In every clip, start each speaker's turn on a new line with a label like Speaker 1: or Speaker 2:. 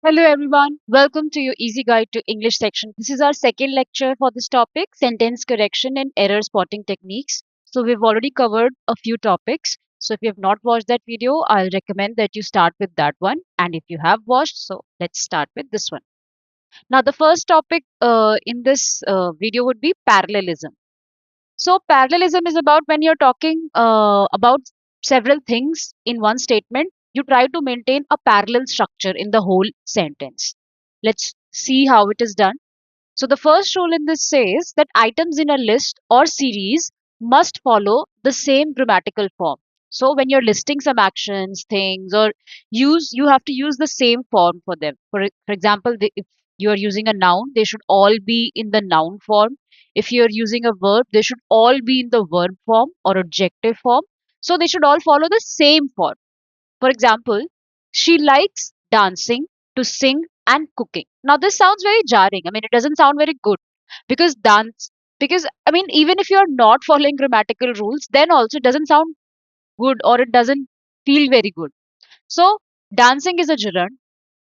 Speaker 1: Hello everyone, welcome to your Easy Guide to English section. This is our second lecture for this topic, sentence correction and error spotting techniques. So we've already covered a few topics. So if you have not watched that video, I'll recommend that you start with that one. And if you have watched, so let's start with this one. Now the first topic in this video would be parallelism. So parallelism is about when you're talking about several things in one statement, you try to maintain a parallel structure in the whole sentence. Let's see how it is done. So the first rule in this says that items in a list or series must follow the same grammatical form. So when you're listing some actions, things, or you have to use the same form for them. For example, if you are using a noun, they should all be in the noun form. If you're using a verb, they should all be in the verb form or adjective form. So they should all follow the same form. For example, she likes dancing, to sing, and cooking. Now, this sounds very jarring. I mean, it doesn't sound very good because I mean, even if you're not following grammatical rules, then also it doesn't sound good or it doesn't feel very good. So, dancing is a gerund,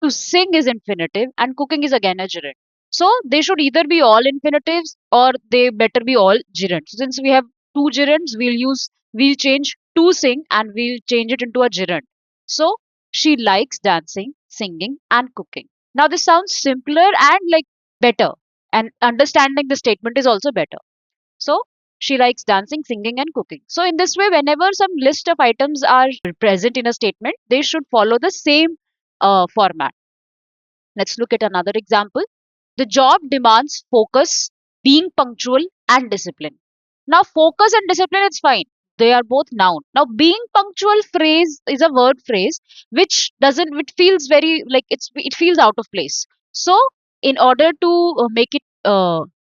Speaker 1: to sing is infinitive, and cooking is again a gerund. So, they should either be all infinitives or they better be all gerunds. Since we have two gerunds, we'll change to sing and we'll change it into a gerund. So, she likes dancing, singing, and cooking. Now, this sounds simpler and like better, and understanding the statement is also better. So, she likes dancing, singing, and cooking. So, in this way, whenever some list of items are present in a statement, they should follow the same format. Let's look at another example. The job demands focus, being punctual, and discipline. Now, focus and discipline is fine. They are both noun. Now, being punctual phrase is a word phrase which doesn't, which feels very like it feels out of place. So, in order to make it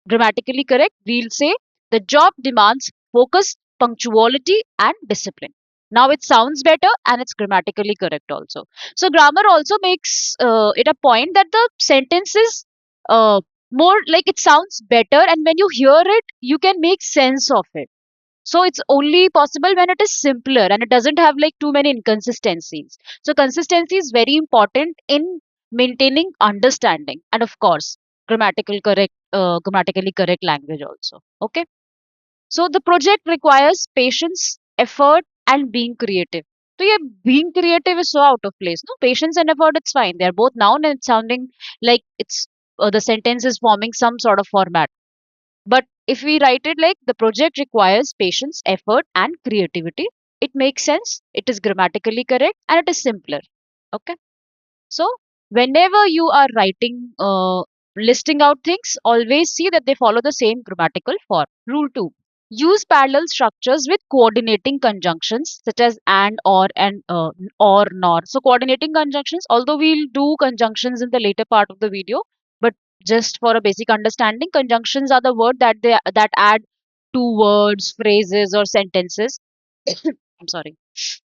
Speaker 1: grammatically correct, we'll say the job demands focus, punctuality, and discipline. Now, it sounds better and it's grammatically correct also. So, grammar also makes it a point that the sentence is more like it sounds better, and when you hear it you can make sense of it. So it's only possible when it is simpler and it doesn't have like too many inconsistencies. So consistency is very important in maintaining understanding, and of course grammatically correct language also. Okay, so the project requires patience, effort, and being creative. So yeah, being creative is so out of place. No, patience and effort, it's fine. They're both noun and it's sounding like it's the sentence is forming some sort of format. But if we write it like the project requires patience, effort, and creativity, it makes sense. It is grammatically correct and it is simpler. Okay. So whenever you are writing, listing out things, always see that they follow the same grammatical form. Rule 2. Use parallel structures with coordinating conjunctions such as and or nor. So coordinating conjunctions, although we'll do conjunctions in the later part of the video, but just for a basic understanding, conjunctions are the word that add two words, phrases, or sentences. I'm sorry.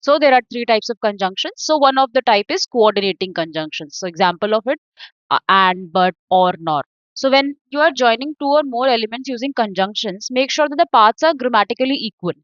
Speaker 1: So there are three types of conjunctions. So one of the type is coordinating conjunctions. So example of it, and, but, or, nor. So when you are joining two or more elements using conjunctions, make sure that the parts are grammatically equal.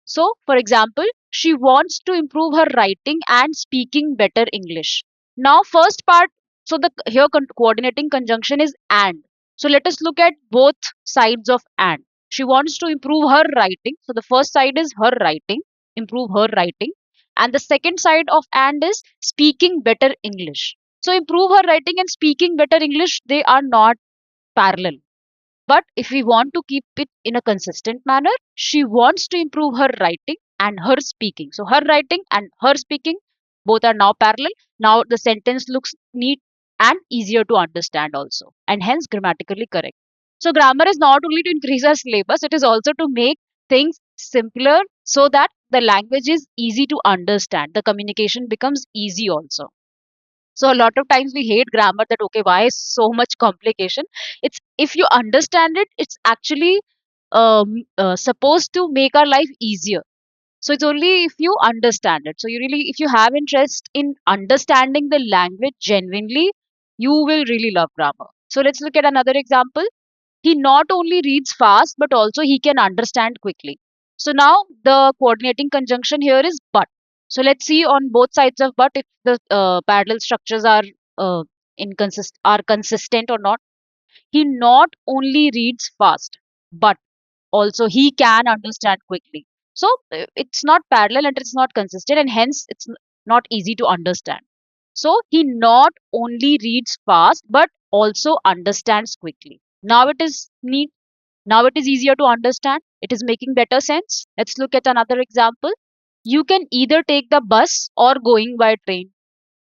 Speaker 1: So for example, she wants to improve her writing and speaking better English. Now first part, so the here coordinating conjunction is and. So let us look at both sides of and. She wants to improve her writing. So the first side is her writing, improve her writing. And the second side of and is speaking better English. So improve her writing and speaking better English, they are not parallel. But if we want to keep it in a consistent manner, she wants to improve her writing and her speaking. So her writing and her speaking both are now parallel. Now the sentence looks neat and easier to understand also, and hence grammatically correct. So grammar is not only to increase our syllabus, it is also to make things simpler so that the language is easy to understand. The communication becomes easy also. So a lot of times we hate grammar, that okay, why so much complication? It's if you understand it, it's actually supposed to make our life easier. So it's only if you understand it. So you really, if you have interest in understanding the language genuinely, you will really love grammar. So let's look at another example. He not only reads fast, but also he can understand quickly. So now the coordinating conjunction here is but. So let's see on both sides of but if the parallel structures are are consistent or not. He not only reads fast, but also he can understand quickly. So it's not parallel and it's not consistent, and hence it's not easy to understand. So he not only reads fast but also understands quickly. Now it is neat. Now it is easier to understand. It is making better sense. Let's look at another example. You can either take the bus or going by train.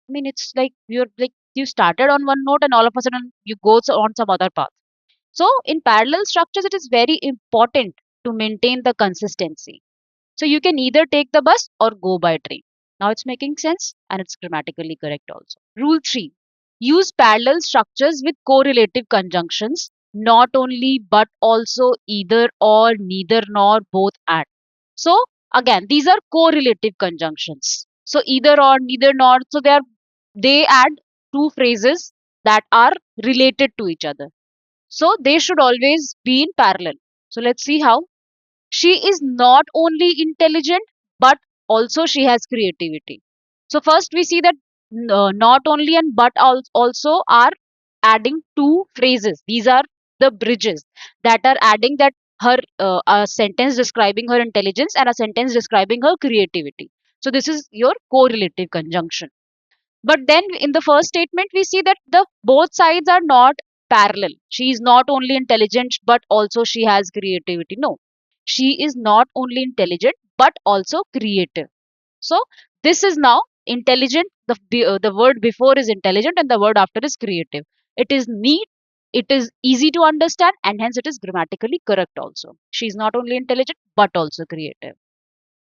Speaker 1: I mean, it's like you started on one note and all of a sudden you go on some other path. So in parallel structures, it is very important to maintain the consistency. So you can either take the bus or go by train. Now it's making sense and it's grammatically correct also. Rule 3. Use parallel structures with correlative conjunctions, not only but also either or, neither nor, both and. So again, these are correlative conjunctions. So either or, neither nor. So they add two phrases that are related to each other. So they should always be in parallel. So let's see how. She is not only intelligent, but also she has creativity. So first we see that not only and but also are adding two phrases. These are the bridges that are adding that her a sentence describing her intelligence and a sentence describing her creativity. So this is your correlative conjunction. But then in the first statement, we see that the both sides are not parallel. She is not only intelligent, but also she has creativity. No, she is not only intelligent, but also creative. So this is now intelligent. The word before is intelligent and the word after is creative. It is neat. It is easy to understand and hence it is grammatically correct also. She is not only intelligent, but also creative.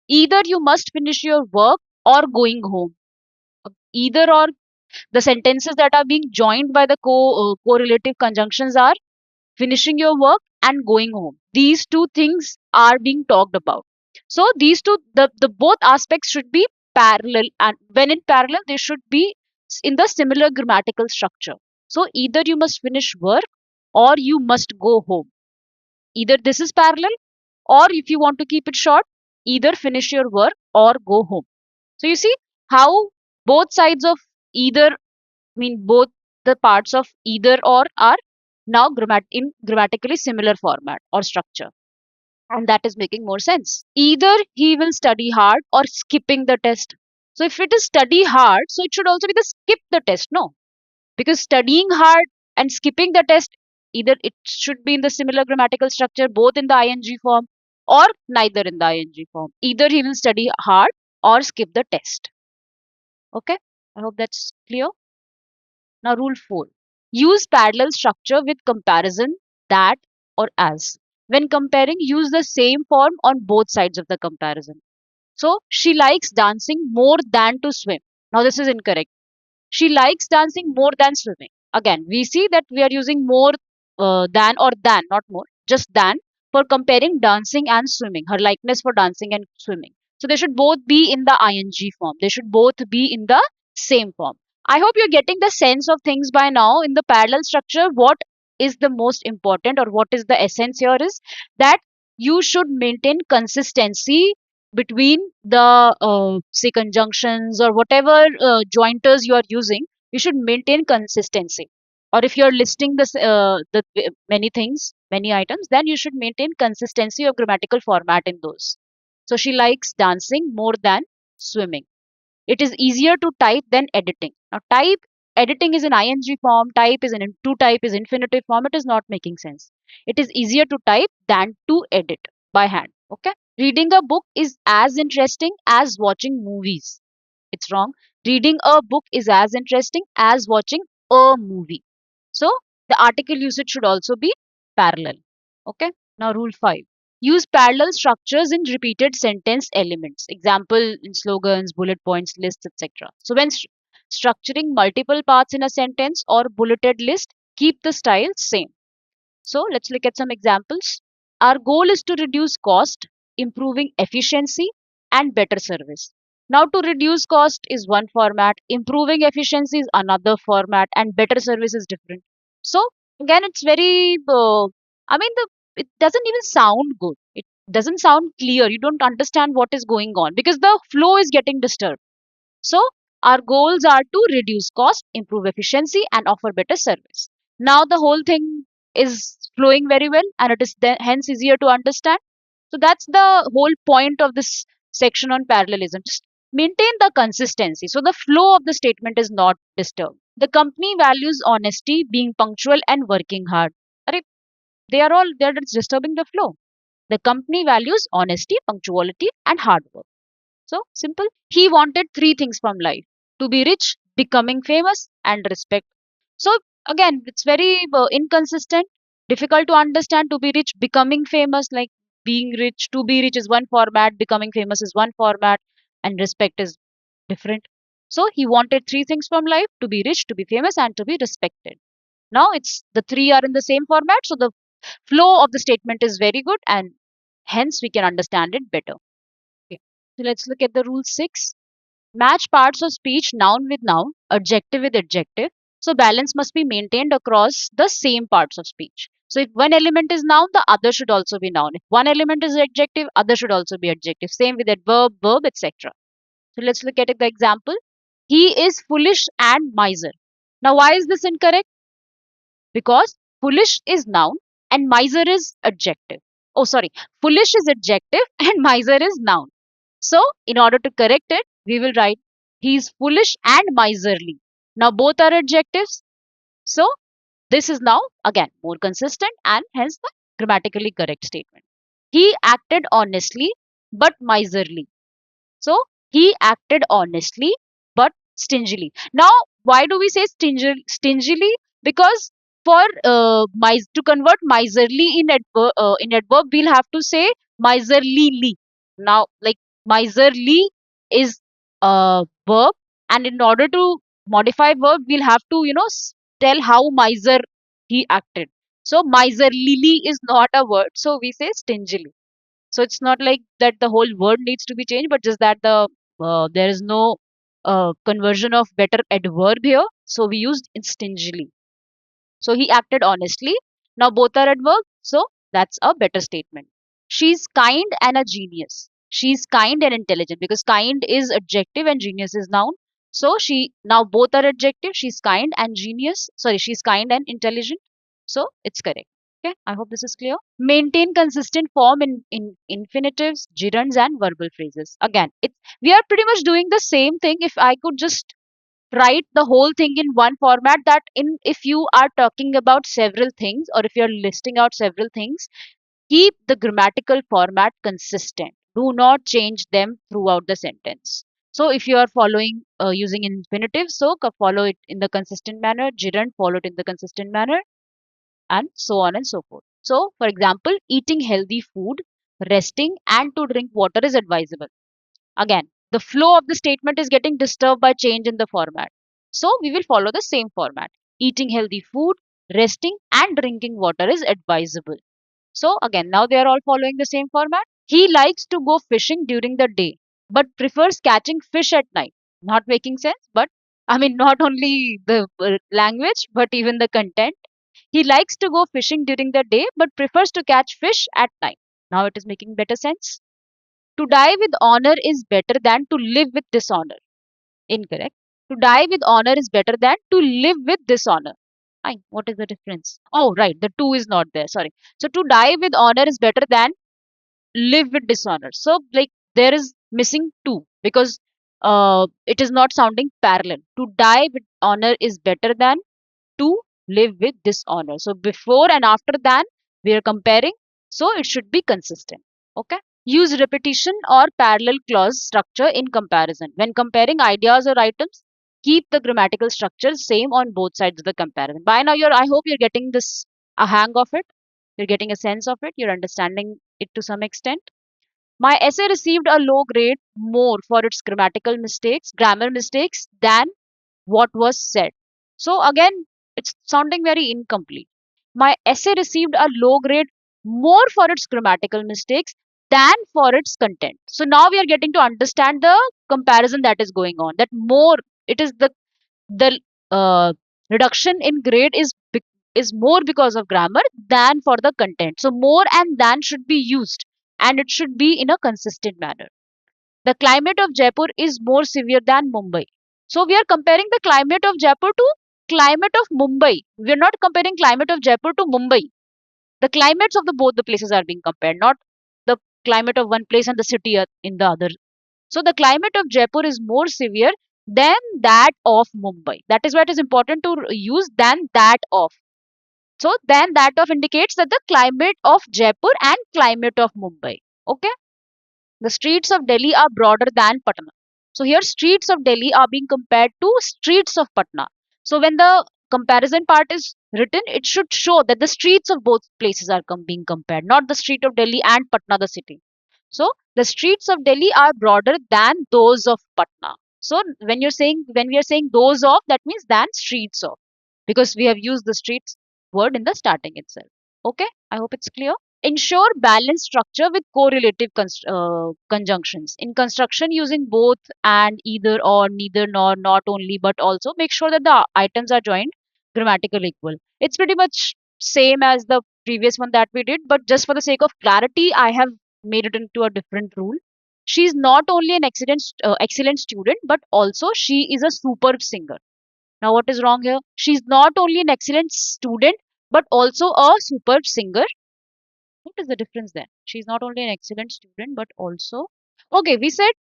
Speaker 1: Either you must finish your work or going home. Either or, the sentences that are being joined by the correlative conjunctions are finishing your work and going home. These two things are being talked about. So these two, the both aspects should be parallel, and when in parallel, they should be in the similar grammatical structure. So either you must finish work or you must go home. Either this is parallel, or if you want to keep it short, either finish your work or go home. So you see how both sides of either, both the parts of either or are now in grammatically similar format or structure, and that is making more sense. Either he will study hard or skipping the test. So if it is study hard, so it should also be the skip the test, no? Because studying hard and skipping the test, either it should be in the similar grammatical structure, both in the ing form or neither in the ing form. Either he will study hard or skip the test. Okay, I hope that's clear. Now, rule 4. Use parallel structure with comparison, that or as. When comparing, use the same form on both sides of the comparison. So, she likes dancing more than to swim. Now, this is incorrect. She likes dancing more than swimming. Again, we see that we are using more than, not more, just than, for comparing dancing and swimming, her likeness for dancing and swimming. So they should both be in the ing form. They should both be in the same form. I hope you're getting the sense of things by now. In the parallel structure, what is the most important, or what is the essence here is that you should maintain consistency between the say conjunctions or whatever jointers you are using. You should maintain consistency, or if you're listing many things, many items, then you should maintain consistency of grammatical format in those. So she likes dancing more than swimming. It is easier to type than editing. Now type editing is in ing form, type is in to type is infinitive form. It is not making sense. It is easier to type than to edit by hand. Okay. Reading a book is as interesting as watching movies. It's wrong. Reading a book is as interesting as watching a movie. So the article usage should also be parallel. Okay. Now rule 5. Use parallel structures in repeated sentence elements. Example in slogans, bullet points, lists, etc. So when structuring multiple parts in a sentence or bulleted list, keep the style same. So let's look at some examples. Our goal is to reduce cost, improving efficiency and better service. Now to reduce cost is one format, improving efficiency is another format, and better service is different. So again, it's very, it doesn't even sound good. It doesn't sound clear. You don't understand what is going on because the flow is getting disturbed. So Our goals are to reduce cost, improve efficiency, and offer better service. Now the whole thing is flowing very well, and it is hence easier to understand. So that's the whole point of this section on parallelism. Just maintain the consistency. So the flow of the statement is not disturbed. The company values honesty, being punctual, and working hard. Arre, they are just disturbing the flow. The company values honesty, punctuality, and hard work. So simple. He wanted three things from life: to be rich, becoming famous, and respect. So again, it's very inconsistent, difficult to understand. To be rich, becoming famous, like being rich, to be rich is one format, becoming famous is one format, and respect is different. So he wanted three things from life: to be rich, to be famous, and to be respected. Now it's the three are in the same format, so the flow of the statement is very good, and hence we can understand it better. Okay. So let's look at the rule 6. Match parts of speech, noun with noun, adjective with adjective. So balance must be maintained across the same parts of speech. So if one element is noun, the other should also be noun. If one element is adjective, other should also be adjective. Same with adverb, verb, etc. So let's look at the example. He is foolish and miser. Now why is this incorrect? Because foolish is noun and miser is adjective. Oh, sorry. Foolish is adjective and miser is noun. So, in order to correct it, we will write he is foolish and miserly. Now, both are adjectives. So, this is now again more consistent and hence the grammatically correct statement. He acted honestly but miserly. So he acted honestly but stingily. Now, why do we say stingily? Because for to convert miserly in adverb, we'll have to say miserlyly. Now, like miserly is a verb, and in order to modify verb, we'll have to tell how miser he acted. So miserlyly is not a word, so we say stingily. So it's not like that the whole word needs to be changed, but just that there is no conversion of better adverb here. So we used stingily. So he acted honestly. Now both are adverb. So that's a better statement. She's kind and a genius. She's kind and intelligent because kind is adjective and genius is noun. So she now both are adjective. She's kind and genius. Sorry, she's kind and intelligent. So it's correct. Okay, I hope this is clear. Maintain consistent form in infinitives, gerunds, and verbal phrases. Again, we are pretty much doing the same thing. If I could just write the whole thing in one format, that in if you are talking about several things or if you're listing out several things, keep the grammatical format consistent. Do not change them throughout the sentence. So if you are following using infinitive, so follow it in the consistent manner, gerund follow it in the consistent manner, and so on and so forth. So for example, eating healthy food, resting, and to drink water is advisable. Again, the flow of the statement is getting disturbed by change in the format. So we will follow the same format. Eating healthy food, resting, and drinking water is advisable. So again, now they are all following the same format. He likes to go fishing during the day, but prefers catching fish at night. Not making sense, but I mean, not only the language, but even the content. He likes to go fishing during the day, but prefers to catch fish at night. Now it is making better sense. To die with honor is better than to live with dishonor. Incorrect. To die with honor is better than to live with dishonor. Fine. What is the difference? Oh, right. The two is not there. Sorry. So to die with honor is better than live with dishonor. So like there is missing two because it is not sounding parallel. To die with honor is better than to live with dishonor. So before and after than we are comparing. So it should be consistent. Okay. Use repetition or parallel clause structure in comparison. When comparing ideas or items, keep the grammatical structure same on both sides of the comparison. By now, I hope you're getting this a hang of it. You're getting a sense of it. You're understanding it to some extent. My essay received a low grade more for its grammar mistakes than what was said. So again, it's sounding very incomplete. My essay received a low grade more for its grammatical mistakes than for its content. So now we are getting to understand the comparison that is going on. That more, it is the reduction in grade is more because of grammar than for the content. So more and than should be used, and it should be in a consistent manner. The climate of Jaipur is more severe than Mumbai. So we are comparing the climate of Jaipur to climate of Mumbai. We are not comparing climate of Jaipur to Mumbai. The climates of the both the places are being compared, not the climate of one place and the city in the other. So the climate of Jaipur is more severe than that of Mumbai. That is why it is important to use than that of. So then that of indicates that the climate of Jaipur and climate of Mumbai. Okay. The streets of Delhi are broader than Patna. So here streets of Delhi are being compared to streets of Patna. So when the comparison part is written, it should show that the streets of both places are being compared, not the street of Delhi and Patna, the city. So the streets of Delhi are broader than those of Patna. So when we are saying those of, that means than streets of, because we have used the streets word in the starting itself. Okay, I hope it's clear. Ensure balanced structure with correlative conjunctions. In construction, using both and, either or, neither nor, not only but also, make sure that the items are joined grammatically equal. It's pretty much same as the previous one that we did, but just for the sake of clarity, I have made it into a different rule. She is not only an excellent student, but also she is a superb singer. Now, what is wrong here? She is not only an excellent student, but also a superb singer. What is the difference then? She's not only an excellent student, but also. Okay, we said,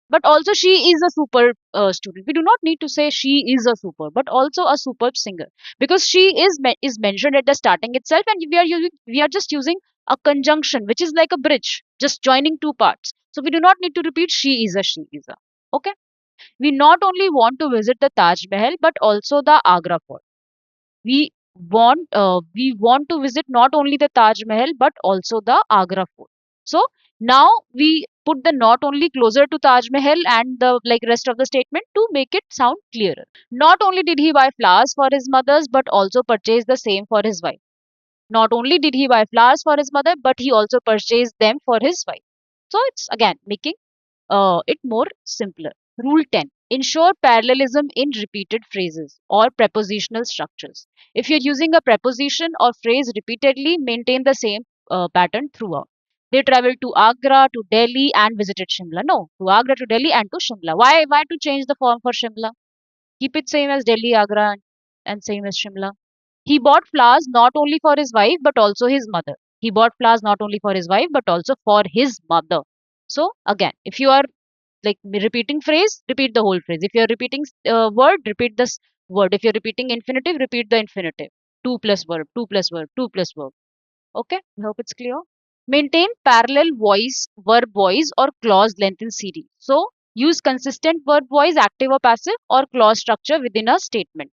Speaker 1: but also she is a superb student. We do not need to say she is a superb, but also a superb singer, because she is mentioned at the starting itself, and we are just using a conjunction, which is like a bridge, just joining two parts. So we do not need to repeat she is a, she is a. Okay. We not only want to visit the Taj Mahal, but also the Agra Fort. We want to visit not only the Taj Mahal but also the Agra Fort. So now we put the not only closer to Taj Mahal and the like rest of the statement to make it sound clearer. Not only did he buy flowers for his mothers but also purchased the same for his wife. Not only did he buy flowers for his mother, but he also purchased them for his wife. So it's again making it more simpler. Rule 10. Ensure parallelism in repeated phrases or prepositional structures. If you're using a preposition or phrase repeatedly, maintain the same pattern throughout. They traveled to Agra, to Delhi, and visited Shimla. No, to Agra, to Delhi, and to Shimla. Why to change the form for Shimla? Keep it same as Delhi, Agra, and same as Shimla. He bought flowers not only for his wife but also his mother. He bought flowers not only for his wife but also for his mother. So again, if you are like repeating phrase, repeat the whole phrase. If you're repeating word, repeat this word. If you're repeating infinitive, repeat the infinitive. Two plus verb, two plus verb, two plus verb. Okay, I hope it's clear. Maintain parallel voice, verb voice or clause length in series. So use consistent verb voice, active or passive, or clause structure within a statement.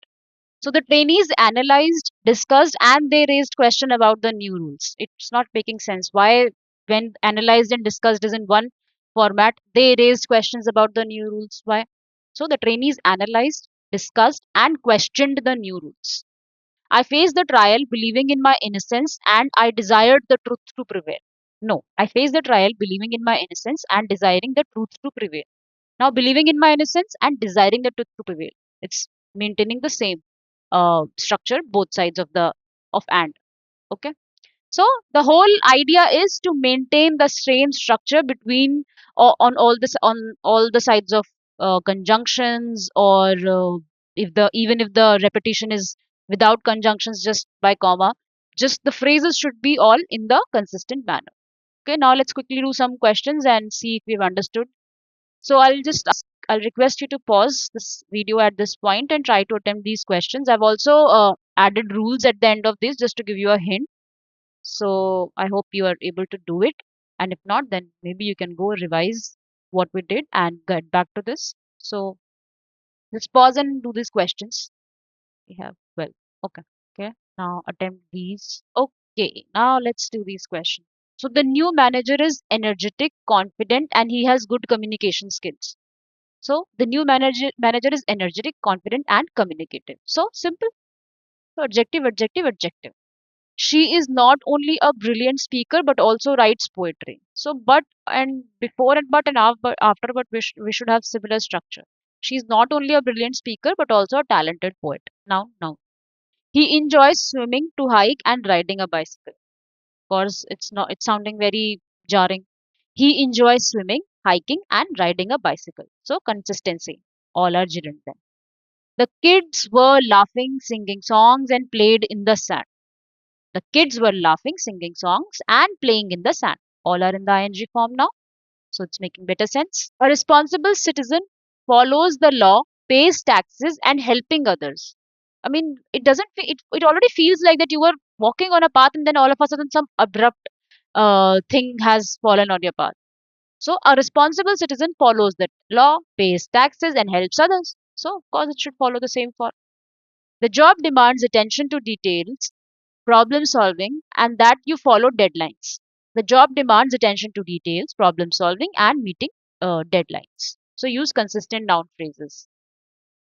Speaker 1: So the trainees analyzed, discussed, and they raised question about the new rules. It's not making sense. Why, when analyzed and discussed is in one format, they raised questions about the new rules? Why? So the trainees analyzed, discussed, and questioned the new rules. I faced the trial believing in my innocence and I desired the truth to prevail. No, I faced the trial believing in my innocence and desiring the truth to prevail. Now, believing in my innocence and desiring the truth to prevail. It's maintaining the same structure, both sides of the of and. Okay. So the whole idea is to maintain the same structure between on all the sides of conjunctions, or if the even if the repetition is without conjunctions, just by comma, just the phrases should be all in the consistent manner. Okay, now let's quickly do some questions and see if we've understood. So I'll request you to pause this video at this point and try to attempt these questions. I've also added rules at the end of this just to give you a hint. So I hope you are able to do it. And if not, then maybe you can go revise what we did and get back to this. So let's pause and do these questions. We have 12. Okay. Okay. Now attempt these. Okay. Now let's do these questions. So the new manager is energetic, confident, and he has good communication skills. So the new manager is energetic, confident, and communicative. So simple. So adjective, adjective, adjective. She is not only a brilliant speaker but also writes poetry. So but and before and but and after but we should have similar structure. She is not only a brilliant speaker but also a talented poet. Now. He enjoys swimming, to hike, and riding a bicycle. Of course, it's sounding very jarring. He enjoys swimming, hiking, and riding a bicycle. So consistency. All are gerund then. The kids were laughing, singing songs, and played in the sand. The kids were laughing, singing songs, and playing in the sand. All are in the ing form now. So it's making better sense. A responsible citizen follows the law, pays taxes, and helping others. I mean, it doesn't. It already feels like that you were walking on a path, and then all of a sudden some abrupt thing has fallen on your path. So a responsible citizen follows the law, pays taxes, and helps others. So of course it should follow the same for. The job demands attention to details, problem solving, and that you follow deadlines. The job demands attention to details, problem solving, and meeting deadlines. So use consistent noun phrases.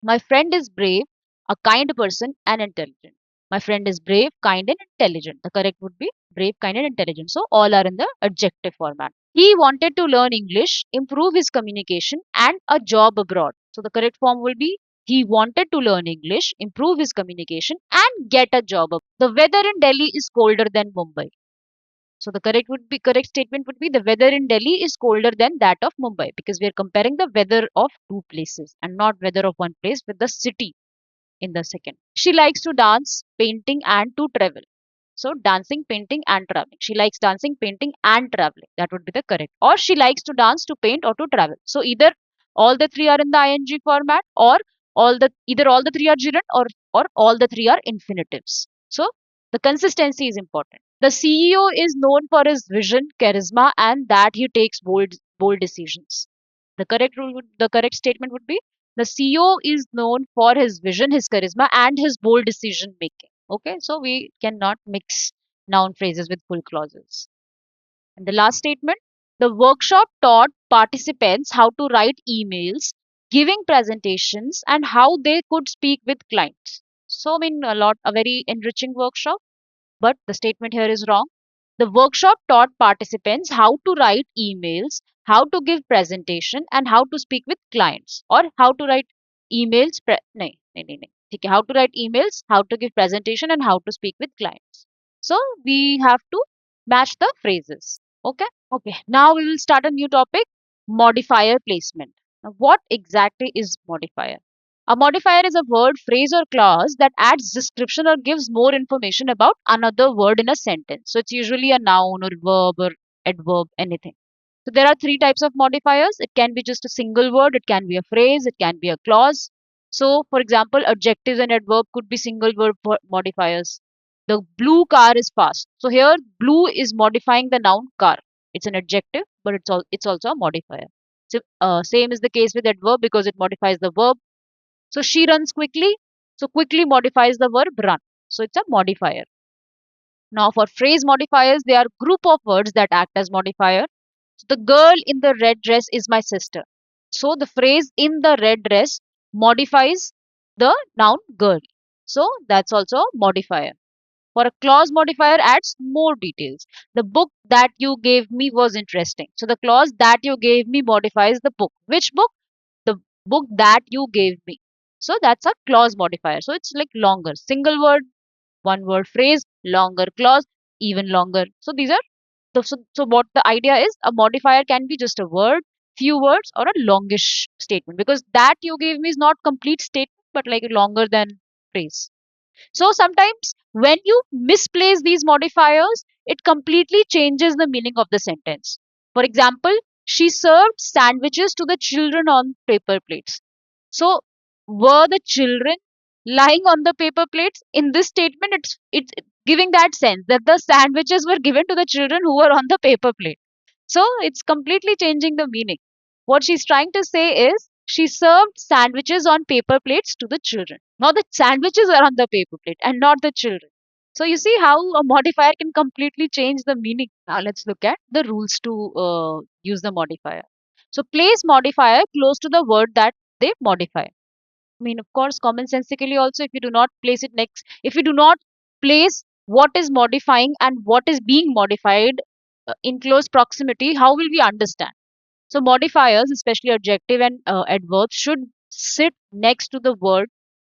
Speaker 1: My friend is brave, a kind person, and intelligent. My friend is brave, kind, and intelligent. The correct would be brave, kind, and intelligent. So all are in the adjective format. He wanted to learn English, improve his communication, and a job abroad. So the correct form will be he wanted to learn English, improve his communication, and get a job abroad. The weather in Delhi is colder than Mumbai. So the correct statement would be the weather in Delhi is colder than that of Mumbai because we are comparing the weather of two places and not weather of one place with the city in the second. She likes to dance, painting, and to travel. So dancing, painting, and traveling. She likes dancing, painting, and traveling. That would be the correct. Or she likes to dance, to paint, or to travel. So either all the three are in the ing format, or all the three are gerund, or all the three are infinitives. So the consistency is important. The CEO is known for his vision, charisma, and that he takes bold decisions. The correct statement would be the CEO is known for his vision, his charisma, and his bold decision making. Okay, so we cannot mix noun phrases with full clauses. And the last statement, the workshop taught participants how to write emails, giving presentations, and how they could speak with clients. So, I mean, a very enriching workshop, but the statement here is wrong. The workshop taught participants how to write emails, how to give presentation, and how to speak with clients, or how to write emails. नहीं, नहीं, नहीं, नहीं. ठीक है, how to write emails, how to give presentation, and how to speak with clients. So we have to match the phrases. Okay. Okay. Now we will start a new topic: modifier placement. Now, what exactly is modifier? A modifier is a word, phrase, or clause that adds description or gives more information about another word in a sentence. So it's usually a noun or verb or adverb, anything. So there are three types of modifiers. It can be just a single word, it can be a phrase, it can be a clause. So, for example, adjectives and adverb could be single word modifiers. The blue car is fast. So here, blue is modifying the noun car. It's an adjective, but it's also a modifier. So, same is the case with adverb because it modifies the verb. So she runs quickly. So quickly modifies the verb run. So it's a modifier. Now for phrase modifiers, they are group of words that act as modifier. So the girl in the red dress is my sister. So the phrase in the red dress modifies the noun girl. So that's also a modifier. For a clause modifier adds more details. The book that you gave me was interesting. So the clause that you gave me modifies the book. Which book? The book that you gave me. So that's a clause modifier. So it's like longer. Single word, one word phrase, longer clause, even longer. So these are so what the idea is, a modifier can be just a word, few words, or a longish statement because that you gave me is not complete statement but like longer than phrase. So sometimes when you misplace these modifiers, it completely changes the meaning of the sentence. For example, she served sandwiches to the children on paper plates. So were the children lying on the paper plates? In this statement, it's giving that sense that the sandwiches were given to the children who were on the paper plate. So it's completely changing the meaning. What she's trying to say is she served sandwiches on paper plates to the children. Now the sandwiches are on the paper plate and not the children. So you see how a modifier can completely change the meaning. Now let's look at the rules to use the modifier. So place modifier close to the word that they modify. I mean, of course, commonsensically also, if you do not place it next, if you do not place what is modifying and what is being modified in close proximity, how will we understand? So modifiers, especially adjective and adverbs, should sit next to the word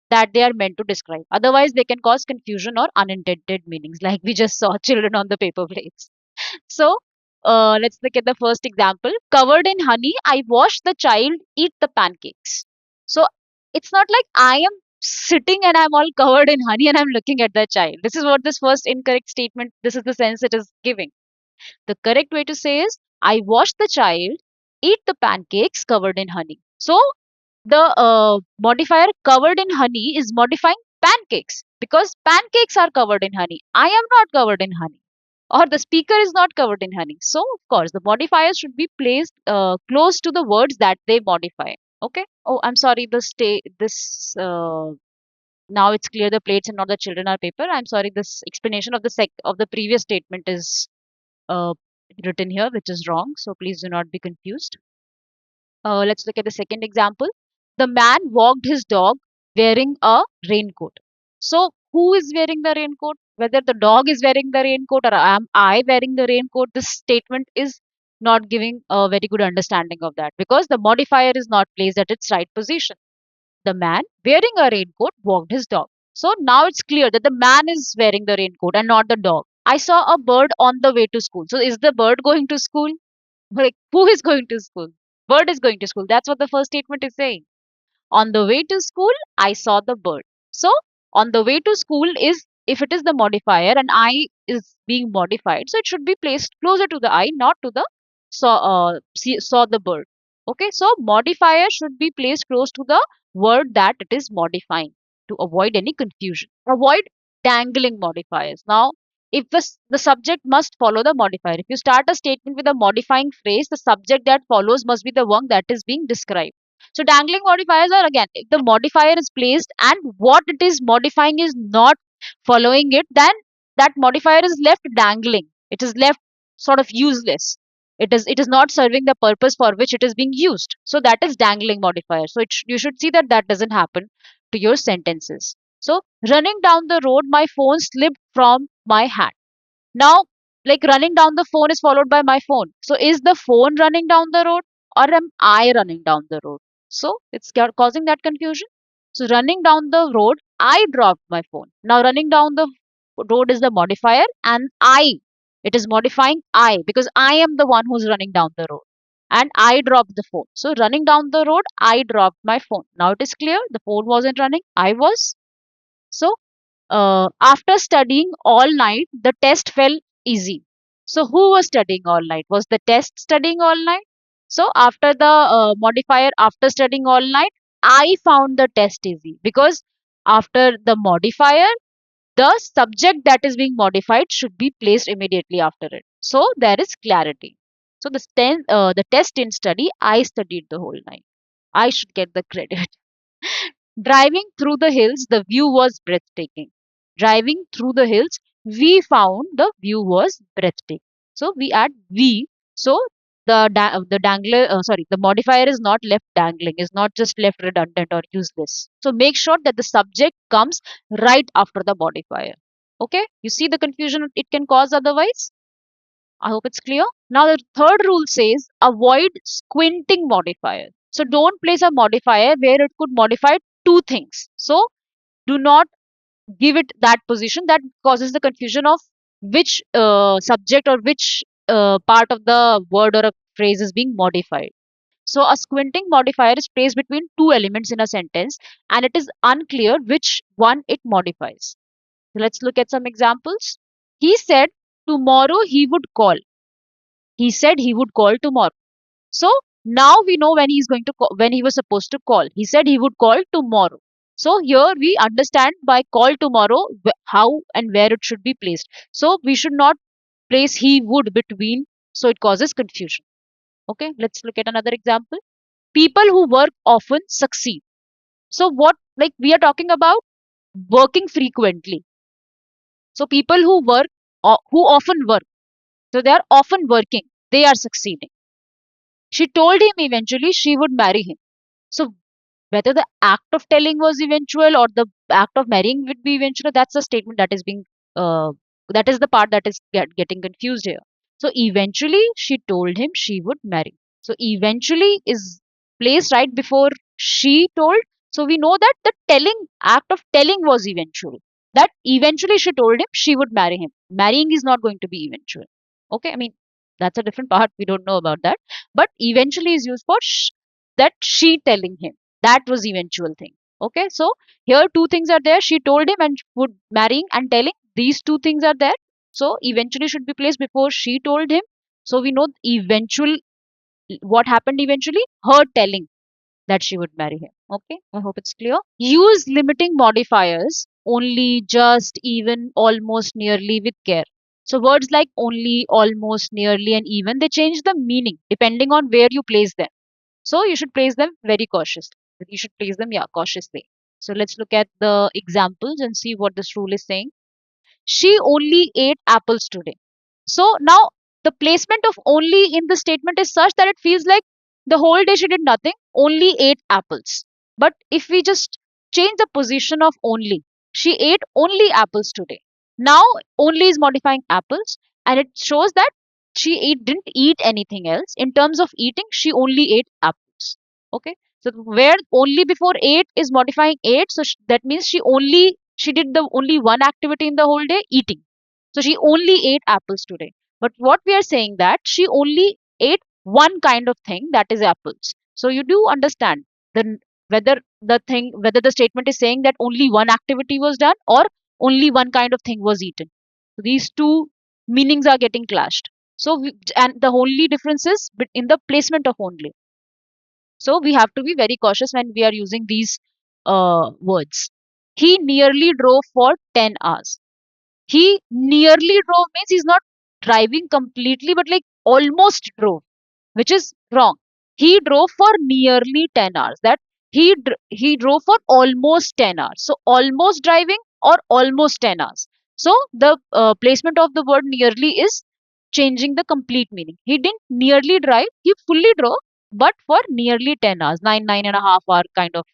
Speaker 1: that they are meant to describe. Otherwise, they can cause confusion or unintended meanings, like we just saw children on the paper plates. So let's look at the first example. Covered in honey, I watched the child eat the pancakes. So it's not like I am sitting and I'm all covered in honey and I'm looking at the child. This is what this first incorrect statement, this is the sense it is giving. The correct way to say is, I watched the child eat the pancakes covered in honey. So the modifier covered in honey is modifying pancakes because pancakes are covered in honey. I am not covered in honey. Or the speaker is not covered in honey. So, of course, the modifiers should be placed close to the words that they modify. Okay. Oh, I'm sorry. Now it's clear the plates and not the children are paper. I'm sorry. This explanation of the previous statement is uh, written here, which is wrong. So please do not be confused. Let's look at the second example. The man walked his dog wearing a raincoat. So, who is wearing the raincoat? Whether the dog is wearing the raincoat or am I wearing the raincoat, this statement is not giving a very good understanding of that because the modifier is not placed at its right position. The man wearing a raincoat walked his dog. So, now it's clear that the man is wearing the raincoat and not the dog. I saw a bird on the way to school. So, is the bird going to school? Like, who is going to school? Bird is going to school. That's what the first statement is saying. On the way to school, I saw the bird. So, on the way to school is if it is the modifier and I is being modified, so it should be placed closer to the I, not to the saw the bird. Okay, so modifier should be placed close to the word that it is modifying to avoid any confusion. Avoid dangling modifiers. Now, if the subject must follow the modifier, if you start a statement with a modifying phrase, the subject that follows must be the one that is being described. So dangling modifiers are again, if the modifier is placed and what it is modifying is not following it, then that modifier is left dangling. It is left sort of useless. It is not serving the purpose for which it is being used. So that is dangling modifier. So you should see that that doesn't happen to your sentences. So running down the road, my phone slipped from my hand. Now, like running down the phone is followed by my phone. So is the phone running down the road or am I running down the road? So it's causing that confusion. So running down the road, I dropped my phone. Now running down the road is the modifier and it is modifying I because I am the one who's running down the road. And I dropped the phone. So running down the road, I dropped my phone. Now it is clear the phone wasn't running, I was. So after studying all night, the test fell easy. So, who was studying all night? Was the test studying all night? So, after the modifier, after studying all night, I found the test easy because after the modifier, the subject that is being modified should be placed immediately after it. So, there is clarity. So, the test didn't study, I studied the whole night. I should get the credit. Driving through the hills, the view was breathtaking. Driving through the hills, we found the view was breathtaking. So we add we. So the modifier is not left dangling, is not just left redundant or useless. So make sure that the subject comes right after the modifier. Okay, you see the confusion it can cause otherwise. I hope it's clear. Now the third rule says avoid squinting modifier. So don't place a modifier where it could modify two things. So do not give it that position that causes the confusion of which subject or which part of the word or a phrase is being modified. So a squinting modifier is placed between two elements in a sentence and it is unclear which one it modifies. So let's look at some examples. He said tomorrow he would call. He said he would call tomorrow. So now we know when he's going to call, when he was supposed to call. He said he would call tomorrow. So here we understand by call tomorrow how and where it should be placed. So we should not place he would between, so it causes confusion. Okay, let's look at another example. People who work often succeed. So what, like we are talking about working frequently. So people who work who often work. So they are often working. They are succeeding. She told him eventually she would marry him. So whether the act of telling was eventual or the act of marrying would be eventual, that's a statement that is being, that is the part that is getting confused here. So eventually she told him she would marry. So eventually is placed right before she told. So we know that the telling, act of telling was eventual. That eventually she told him she would marry him. Marrying is not going to be eventual. Okay, I mean, that's a different part. We don't know about that. But eventually is used for that she telling him. That was eventual thing. Okay, so here two things are there. She told him and would marrying and telling. These two things are there. So eventually should be placed before she told him. So we know eventual what happened eventually. Her telling that she would marry him. Okay, I hope it's clear. Use limiting modifiers only, just, even, almost, nearly with care. So words like only, almost, nearly, and even, they change the meaning depending on where you place them. So you should place them very cautiously. You should place them, yeah, cautiously. So let's look at the examples and see what this rule is saying. She only ate apples today. So now the placement of only in the statement is such that it feels like the whole day she did nothing, only ate apples. But if we just change the position of only, she ate only apples today. Now only is modifying apples and it shows that didn't eat anything else. In terms of eating, she only ate apples. Okay. So where only before ate is modifying ate, so that means she did the only one activity in the whole day, eating. So she only ate apples today. But what we are saying that she only ate one kind of thing, that is apples. So you do understand the whether the statement is saying that only one activity was done or only one kind of thing was eaten. So these two meanings are getting clashed. And the only difference is in the placement of only. So we have to be very cautious when we are using these words. He nearly drove for 10 hours. He nearly drove means he's not driving completely, but like almost drove, which is wrong. He drove for nearly 10 hours. That he drove for almost 10 hours. So almost driving or almost 10 hours. So the placement of the word nearly is changing the complete meaning. He didn't nearly drive, he fully drove, but for nearly 10 hours, nine and a half hour kind of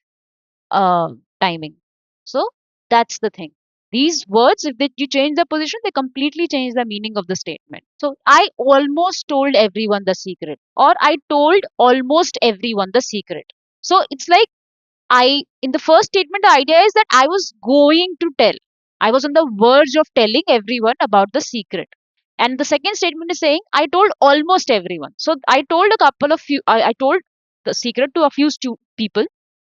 Speaker 1: uh, timing. So that's the thing. These words, if you change the position, they completely change the meaning of the statement. So I almost told everyone the secret, or I told almost everyone the secret. So it's like in the first statement, the idea is that I was going to tell. I was on the verge of telling everyone about the secret. And the second statement is saying, I told almost everyone. So I told I told the secret to a few people,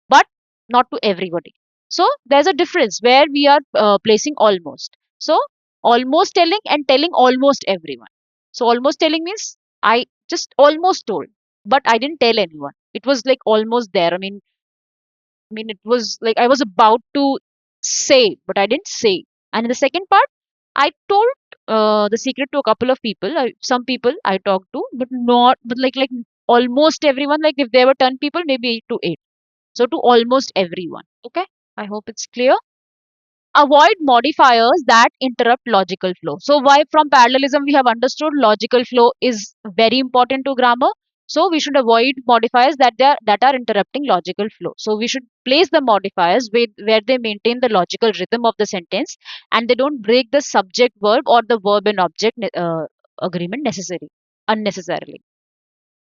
Speaker 1: but not to everybody. So there's a difference where we are placing almost. So almost telling and telling almost everyone. So almost telling means I just almost told, but I didn't tell anyone. It was like almost there. I mean, it was like I was about to say, but I didn't say. And in the second part, I told the secret to a couple of people. Some people I talked to, but not, but like almost everyone. Like if there were 10 people, maybe 8 to 8. So to almost everyone. Okay, I hope it's clear. Avoid modifiers that interrupt logical flow. So why from parallelism we have understood logical flow is very important to grammar. So we should avoid modifiers that are interrupting logical flow. So we should place the modifiers where they maintain the logical rhythm of the sentence and they don't break the subject verb or the verb and object agreement unnecessarily.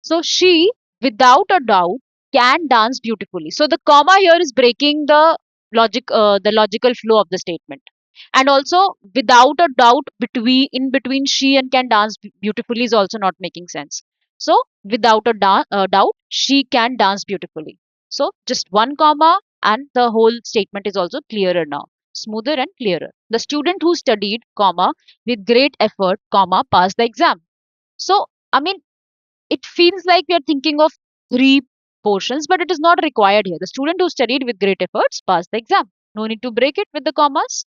Speaker 1: So she, without a doubt, can dance beautifully. So the comma here is breaking the logical flow of the statement. And also, without a doubt, in between she and can dance beautifully is also not making sense. So without a doubt, she can dance beautifully. So just one comma and the whole statement is also clearer now, smoother and clearer. The student who studied, comma, with great effort, comma, passed the exam. So I mean, it feels like we are thinking of three portions, but it is not required here. The student who studied with great efforts passed the exam. No need to break it with the commas.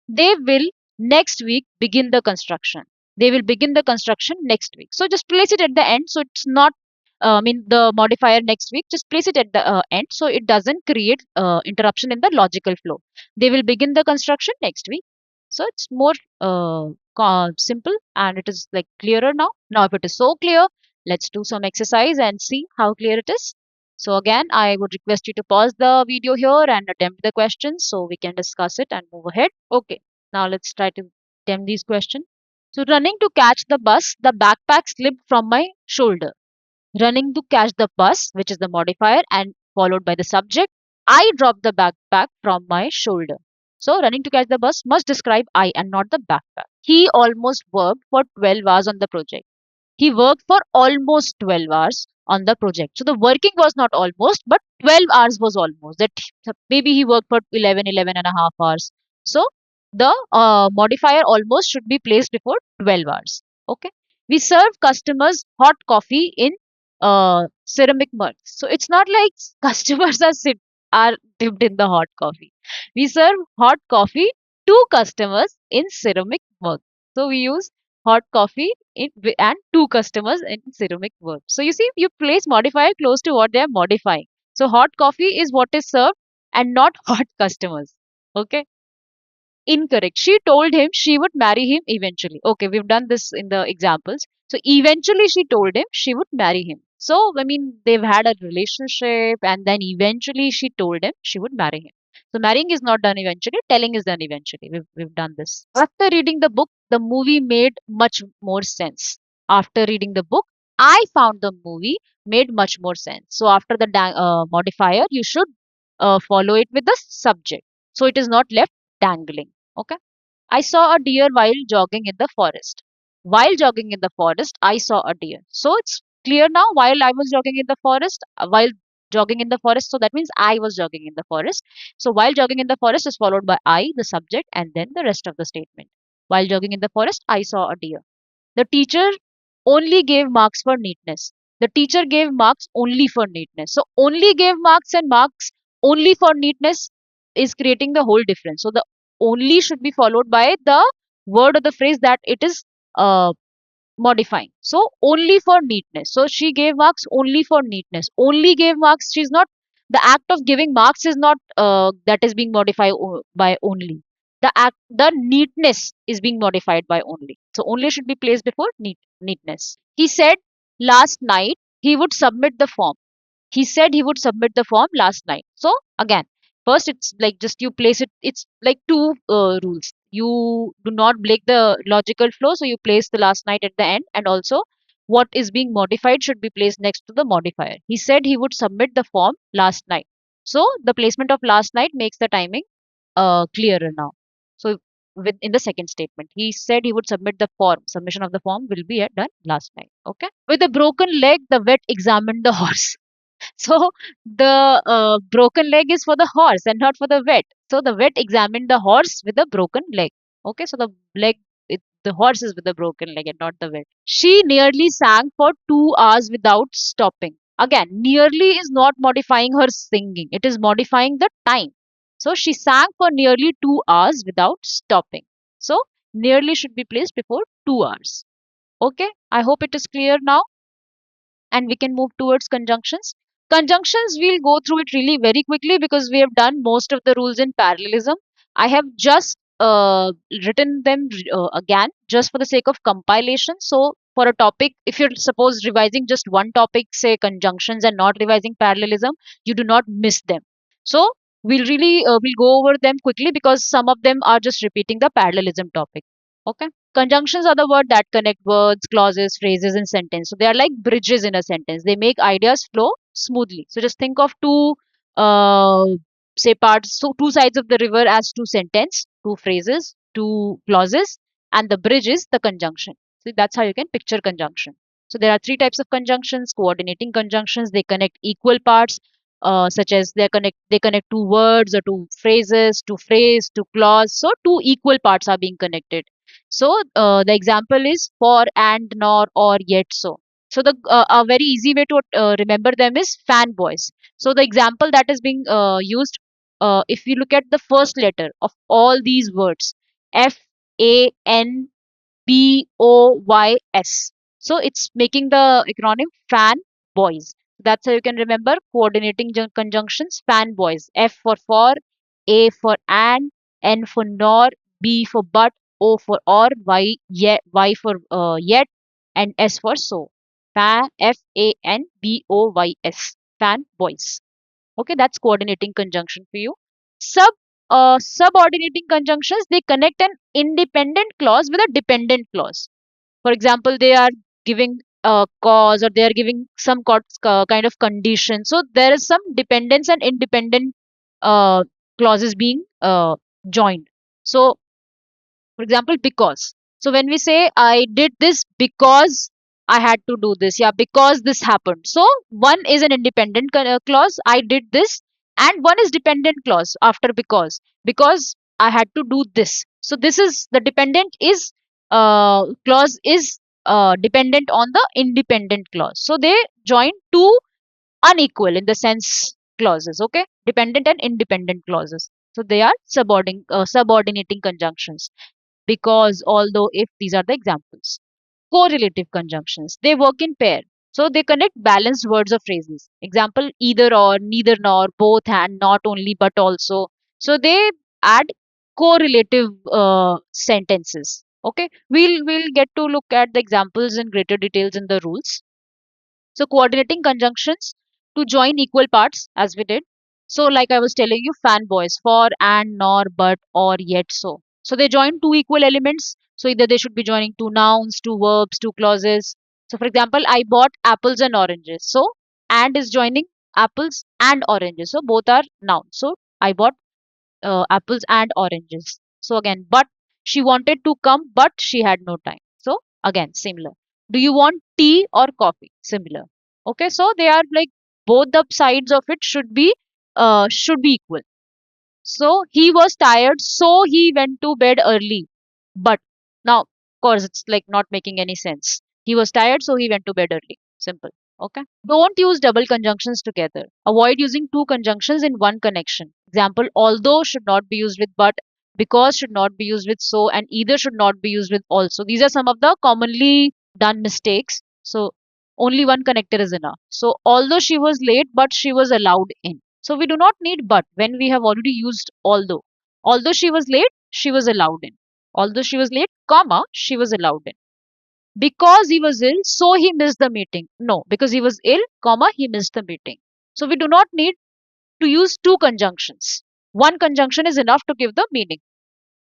Speaker 1: They will next week begin the construction. They will begin the construction next week. So just place it at the end. So it's not, the modifier next week, just place it at the end. So it doesn't create interruption in the logical flow. They will begin the construction next week. So it's more simple and it is like clearer now. Now, if it is so clear, let's do some exercise and see how clear it is. So again, I would request you to pause the video here and attempt the questions so we can discuss it and move ahead. Okay, now let's try to attempt these questions. So running to catch the bus, the backpack slipped from my shoulder. Running to catch the bus, which is the modifier, and followed by the subject. I dropped the backpack from my shoulder. So running to catch the bus must describe I and not the backpack. He almost worked for 12 hours on the project. He worked for almost 12 hours on the project. So the working was not almost, but 12 hours was almost that. Maybe he worked for 11 and a half hours. So the modifier almost should be placed before 12 hours. Okay. We serve customers hot coffee in ceramic mugs. So it's not like customers are dipped in the hot coffee. We serve hot coffee to customers in ceramic mugs. So we use hot coffee and two customers in ceramic mugs. So you see, you place modifier close to what they are modifying. So hot coffee is what is served and not hot customers. Okay. Incorrect. She told him she would marry him eventually. Okay, we've done this in the examples. So eventually she told him she would marry him. So, I mean, they've had a relationship and then eventually she told him she would marry him. So marrying is not done eventually, telling is done eventually. We've done this. After reading the book, the movie made much more sense. After reading the book, I found the movie made much more sense. So after the modifier, you should follow it with the subject. So it is not left dangling. Okay. I saw a deer while jogging in the forest. While jogging in the forest, I saw a deer. So it's clear now while I was jogging in the forest, while jogging in the forest. So that means I was jogging in the forest. So while jogging in the forest is followed by I, the subject, and then the rest of the statement. While jogging in the forest, I saw a deer. The teacher only gave marks for neatness. The teacher gave marks only for neatness. So only gave marks and marks only for neatness is creating the whole difference. So the only should be followed by the word or the phrase that it is uh, modifying. So only for neatness. So she gave marks only for neatness. Only gave marks. She's not, the act of giving marks is not that is being modified by only. The neatness is being modified by only. So only should be placed before neatness. He said last night he would submit the form. He said he would submit the form last night. So again, first it's like just you place it. It's like two rules. You do not break the logical flow, so you place the last night at the end, and also what is being modified should be placed next to the modifier. He said he would submit the form last night. So the placement of last night makes the timing clearer now. So in the second statement, he said he would submit the form. Submission of the form will be done last night. Okay. With a broken leg, the vet examined the horse. So the broken leg is for the horse and not for the vet. So the vet examined the horse with a broken leg. Okay, so the leg, the horse is with a broken leg and not the vet. She nearly sang for 2 hours without stopping. Again, nearly is not modifying her singing, it is modifying the time. So she sang for nearly 2 hours without stopping. So nearly should be placed before 2 hours. Okay, I hope it is clear now and we can move towards conjunctions. Conjunctions, we'll go through it really very quickly because we have done most of the rules in parallelism. I have just written them again just for the sake of compilation. So, for a topic, if you're suppose revising just one topic, say conjunctions, and not revising parallelism, you do not miss them. So, we'll go over them quickly because some of them are just repeating the parallelism topic. Okay. Conjunctions are the word that connect words, clauses, phrases, and sentence. So they are like bridges in a sentence. They make ideas flow smoothly. So just think of two, uh, say parts, so two sides of the river as two sentence, two phrases, two clauses, and the bridge is the conjunction. So that's how you can picture conjunction. So there are three types of conjunctions: coordinating conjunctions. They connect equal parts, such as they connect two words or two phrases, two phrase, two clause. So two equal parts are being connected. So the example is for, and, nor, or, yet, so. So the a very easy way to remember them is fanboys. So the example that is being used, if you look at the first letter of all these words, FANBOYS. So it's making the acronym fan boys. That's how you can remember coordinating conjunctions. Fan boys. F for, A for and, N for nor, B for but, O for or, Y for yet, and S for so. FANBOYS. Fan boys. Okay, that's coordinating conjunction for you. Sub Subordinating conjunctions, they connect an independent clause with a dependent clause. For example, they are giving a cause or they are giving some kind of condition. So there is some dependence and independent uh, clauses being joined. So for example, because. So when we say I did this because I had to do this. Yeah, because this happened. So one is an independent clause. I did this, and one is dependent clause after because I had to do this. So this is the dependent is clause is dependent on the independent clause. So they join two unequal in the sense clauses. Okay, dependent and independent clauses. So they are subordinating conjunctions. Because, although, if, these are the examples. Correlative conjunctions. They work in pair. So they connect balanced words or phrases. Example, either or, neither nor, both and, not only but also. So they add correlative sentences. Okay. We'll get to look at the examples in greater details in the rules. So coordinating conjunctions to join equal parts as we did. So like I was telling you, fanboys, for, and, nor, but, or, yet, so. So they join two equal elements. So either they should be joining two nouns, two verbs, two clauses. So for example, I bought apples and oranges. So and is joining apples and oranges. So both are nouns. So I bought apples and oranges. So again, but she wanted to come, but she had no time. So again, similar. Do you want tea or coffee? Similar. Okay, so they are like both the sides of it should be equal. So he was tired, so he went to bed early. But now, of course, it's like not making any sense. He was tired, so he went to bed early. Simple. Okay. Don't use double conjunctions together. Avoid using two conjunctions in one connection. Example, although should not be used with but, because should not be used with so, and either should not be used with also. These are some of the commonly done mistakes. So only one connector is enough. So although she was late, but she was allowed in. So we do not need but when we have already used although. Although she was late, she was allowed in. Although she was late, comma, she was allowed in. Because he was ill, so he missed the meeting. No, because he was ill, comma, he missed the meeting. So we do not need to use two conjunctions. One conjunction is enough to give the meaning.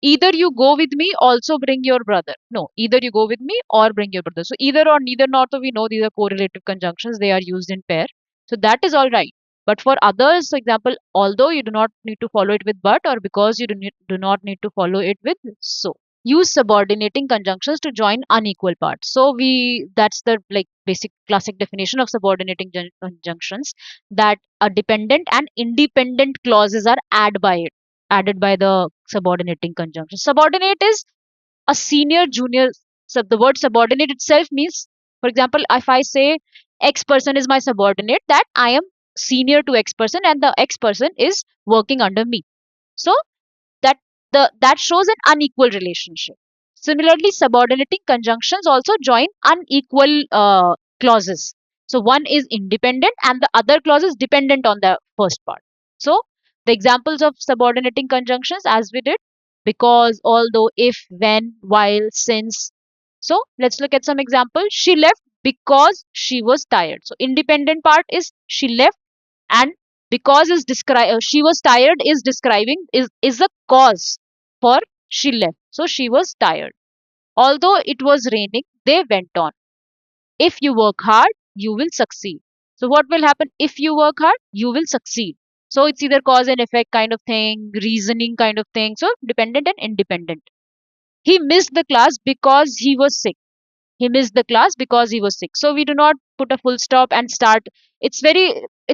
Speaker 1: Either you go with me, also bring your brother. No, either you go with me or bring your brother. So either or neither nor, so we know these are correlative conjunctions. They are used in pair. So that is all right. But for others, for example, although you do not need to follow it with but, or because you do not need to follow it with so. Use subordinating conjunctions to join unequal parts. So that's the like basic classic definition of subordinating conjunctions, that a dependent and independent clauses are added by the subordinating conjunction. Subordinate is a senior junior. So the word subordinate itself means, for example, if I say X person is my subordinate, that I am senior to X person and the X person is working under me. So that that shows an unequal relationship. Similarly, subordinating conjunctions also join unequal clauses. So one is independent and the other clause is dependent on the first part. So the examples of subordinating conjunctions as we did: because, although, if, when, while, since. So let's look at some examples. She left because she was tired. So independent part is she left, and because is describe she was tired is describing is a cause for she left. So she was tired. Although it was raining, they went on. If you work hard, you will succeed. So what will happen? If you work hard, you will succeed. So it's either cause and effect kind of thing, reasoning kind of thing. So dependent and independent. He missed the class because he was sick. He missed the class because he was sick. So we do not put a full stop and start. It's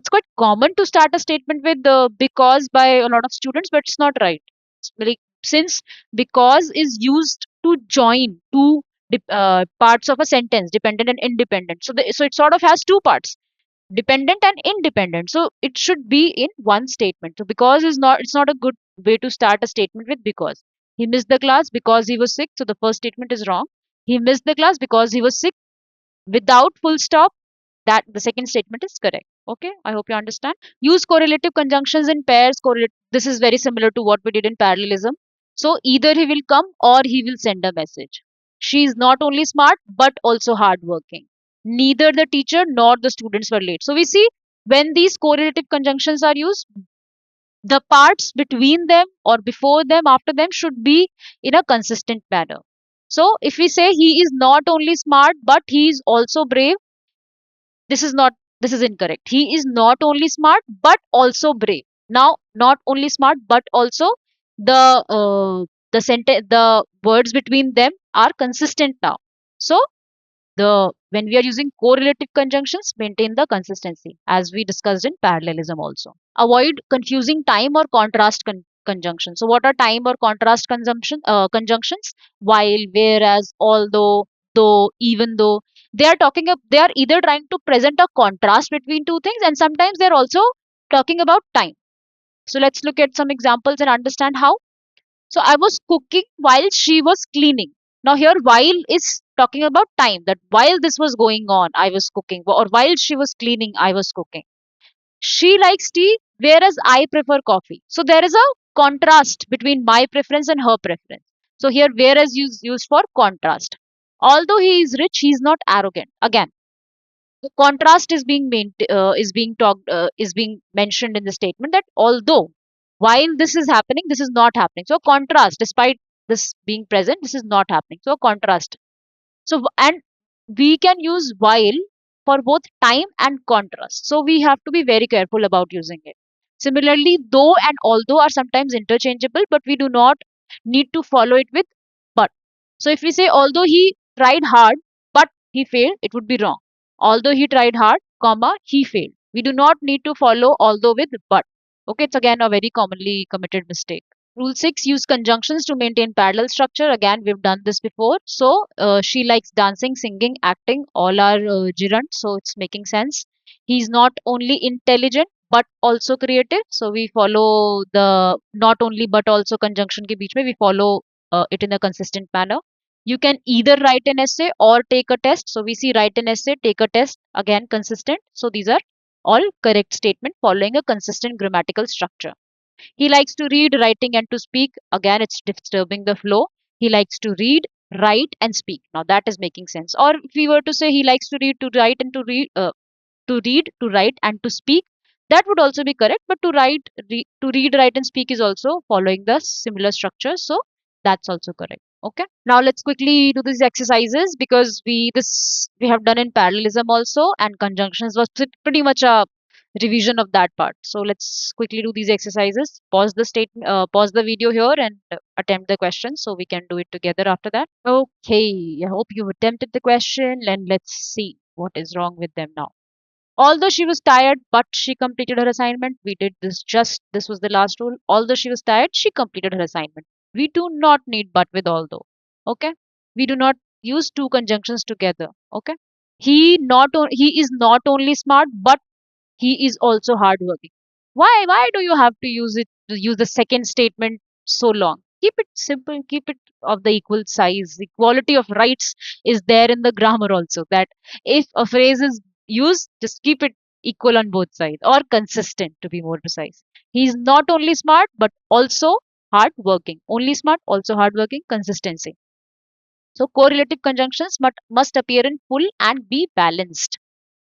Speaker 1: quite common to start a statement with because by a lot of students, but it's not right. It's like, since because is used to join two parts of a sentence, dependent and independent. So it sort of has two parts, dependent and independent. So it should be in one statement. So because is not, it's not a good way to start a statement with because. He missed the class because he was sick. So the first statement is wrong. He missed the class because he was sick without full stop. That the second statement is correct. Okay, I hope you understand. Use correlative conjunctions in pairs. This is very similar to what we did in parallelism. So either he will come or he will send a message. She is not only smart but also hardworking. Neither the teacher nor the students were late. So we see when these correlative conjunctions are used, the parts between them or before them, after them should be in a consistent manner. So if we say he is not only smart but he is also brave, this is not, this is incorrect. He is not only smart but also brave. Now not only smart but also, the sentence, the words between them are consistent now. So The when we are using correlative conjunctions, maintain the consistency, as we discussed in parallelism also. Avoid confusing time or contrast conjunctions. So what are time or contrast conjunctions? While, whereas, although, though, even though. They are they are either trying to present a contrast between two things, and sometimes they're also talking about time. So let's look at some examples and understand how. So I was cooking while she was cleaning. Now here while is talking about time, that while this was going on, I was cooking, or while she was cleaning, I was cooking. She likes tea, whereas I prefer coffee. So there is a contrast between my preference and her preference. So here whereas used for contrast. Although he is rich, he is not arrogant. Again, the contrast is being is being mentioned in the statement, that although while this is happening, this is not happening. So contrast, despite this being present, this is not happening. So contrast. So and we can use while for both time and contrast. So we have to be very careful about using it. Similarly, though and although are sometimes interchangeable, but we do not need to follow it with but. So if we say although he tried hard but he failed, it would be wrong. Although he tried hard, comma, he failed. We do not need to follow although with but. Okay, it's again a very commonly committed mistake. Rule 6, use conjunctions to maintain parallel structure. Again, we've done this before. So, she likes dancing, singing, acting, all are gerund, so it's making sense. He's not only intelligent but also creative. So, we follow the not only but also conjunction ke beech mein, we follow it in a consistent manner. You can either write an essay or take a test. So, we see write an essay, take a test, again consistent. So, these are all correct statement following a consistent grammatical structure. He likes to read, writing, and to speak. Again, it's disturbing the flow. He likes to read, write, and speak. Now that is making sense. Or if we were to say he likes to read, to write, and to read, to write, and to speak, that would also be correct. But to read, write, and speak is also following the similar structure. So that's also correct. Okay. Now let's quickly do these exercises, because we have done in parallelism also, and conjunctions was pretty much a revision of that part. So let's quickly do these exercises. Pause the video here and attempt the question so we can do it together after that. Okay, I hope you've attempted the question, and let's see what is wrong with them now. Although she was tired, but she completed her assignment. We did this was the last rule. Although she was tired, she completed her assignment. We do not need but with although. Okay. We do not use two conjunctions together. Okay. He is not only smart, but he is also hardworking. Why do you have to use the second statement so long? Keep it simple, keep it of the equal size. Equality of rights is there in the grammar also, that if a phrase is used, just keep it equal on both sides, or consistent to be more precise. He is not only smart but also hardworking. Only smart, also hardworking, consistency. So correlative conjunctions must appear in full and be balanced.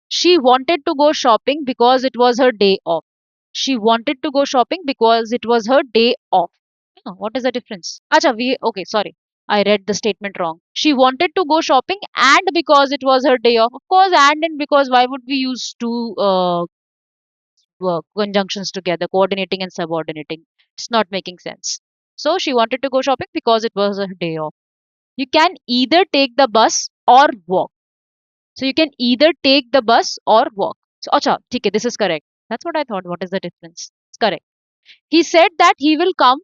Speaker 1: She wanted to go shopping because it was her day off. She wanted to go shopping because it was her day off. What is the difference? Okay, sorry. I read the statement wrong. She wanted to go shopping and because it was her day off. Of course, and because why would we use two conjunctions together, coordinating and subordinating? It's not making sense. So she wanted to go shopping because it was her day off. You can either take the bus or walk. So you can either take the bus or walk. So, acha, theek hai, this is correct. That's what I thought. What is the difference? It's correct. He said that he will come,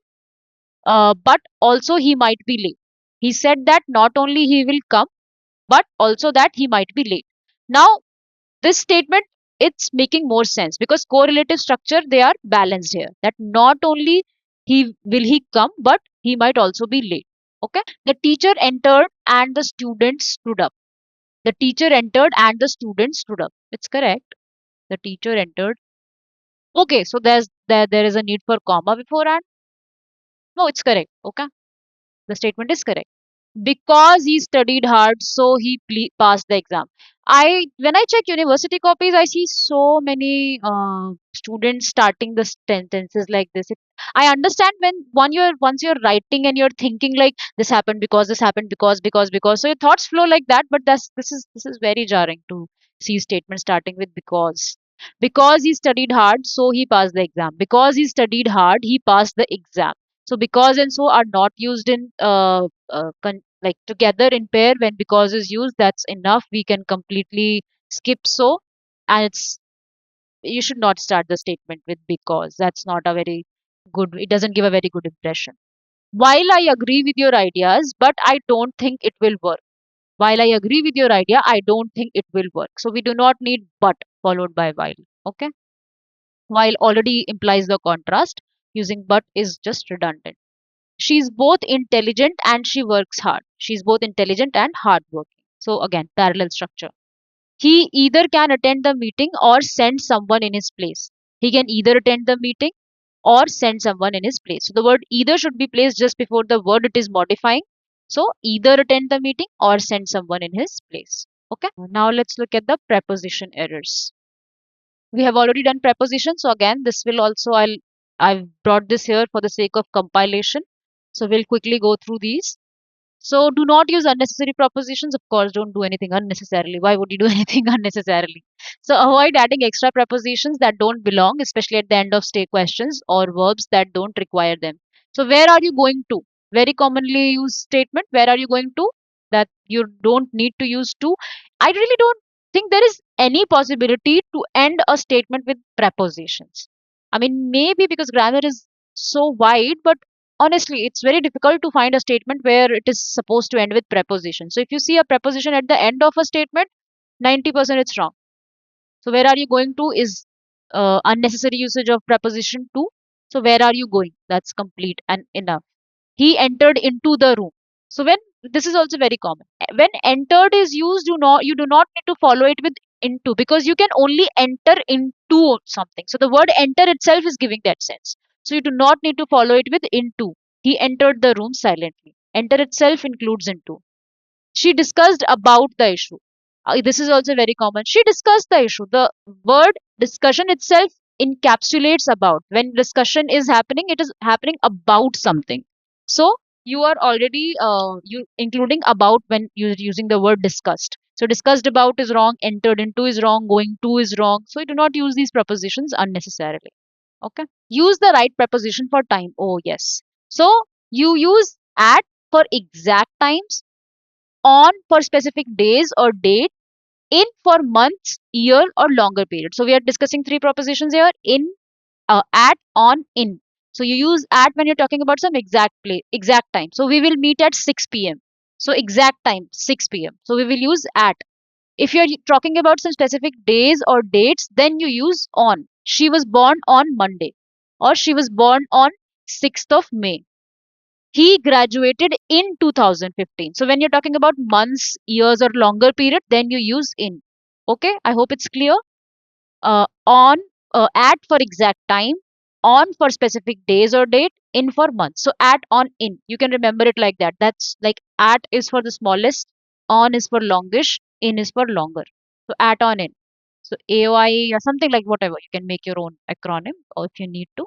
Speaker 1: but also he might be late. He said that not only he will come, but also that he might be late. Now, this statement, it's making more sense because correlative structure, they are balanced here. That not only he come, but he might also be late. Okay. The teacher entered and the students stood up. The teacher entered and the students stood up. It's correct. The teacher entered. Okay, so there is a need for comma before and. No, it's correct. Okay, the statement is correct. Because he studied hard, so he passed the exam. When I check university copies, I see so many students starting the sentences like this. I understand when once you're writing and you're thinking like this happened because this happened because, so your thoughts flow like that. But this is very jarring to see statements starting with because. Because he studied hard, so he passed the exam. Because he studied hard, he passed the exam. So because and so are not used in like together in pair. When because is used, that's enough. We can completely skip so. And it's, you should not start the statement with because. That's not a very good, it doesn't give a very good impression. While I agree with your ideas, but I don't think it will work. While I agree with your idea, I don't think it will work. So we do not need but followed by while. Okay. While already implies the contrast, using but is just redundant. She's both intelligent and she works hard. She's both intelligent and hardworking. So again, parallel structure. He either can attend the meeting or send someone in his place. He can either attend the meeting or send someone in his place. So the word either should be placed just before the word it is modifying. So either attend the meeting or send someone in his place. Okay. Now let's look at the preposition errors. We have already done preposition. So again, this will also, I've brought this here for the sake of compilation. So we'll quickly go through these. So do not use unnecessary prepositions. Of course, don't do anything unnecessarily. Why would you do anything unnecessarily? So avoid adding extra prepositions that don't belong, especially at the end of stay questions, or verbs that don't require them. So where are you going to? Very commonly used statement. Where are you going to? That you don't need to use to. I really don't think there is any possibility to end a statement with prepositions. I mean, maybe because grammar is so wide, but honestly, it's very difficult to find a statement where it is supposed to end with preposition. So if you see a preposition at the end of a statement, 90% it's wrong. So where are you going to is unnecessary usage of preposition to. So where are you going? That's complete and enough. He entered into the room. So when, this is also very common. When entered is used, you do not need to follow it with into, because you can only enter into something. So the word enter itself is giving that sense. So you do not need to follow it with into. He entered the room silently. Enter itself includes into. She discussed about the issue. This is also very common. She discussed the issue. The word discussion itself encapsulates about. When discussion is happening, it is happening about something. So you are already you including about when you're using the word discussed. So discussed about is wrong, entered into is wrong, going to is wrong. So you do not use these prepositions unnecessarily. Okay. Use the right preposition for time. Oh yes. So you use at for exact times, on for specific days or date, in for months, year, or longer period. So we are discussing three propositions here: in, at, on, in. So you use at when you're talking about some exact place, exact time. So we will meet at 6 p.m. So exact time 6 p.m. So we will use at. If you're talking about some specific days or dates, then you use on. She was born on Monday, or she was born on 6th of May. He graduated in 2015. So when you're talking about months, years, or longer period, then you use in. Okay, I hope it's clear. On, at for exact time, on for specific days or date, in for months. So at, on, in. You can remember it like that. That's like at is for the smallest, on is for longish, in is for longer. So at, on, in. So AOI or something like whatever. You can make your own acronym or if you need to.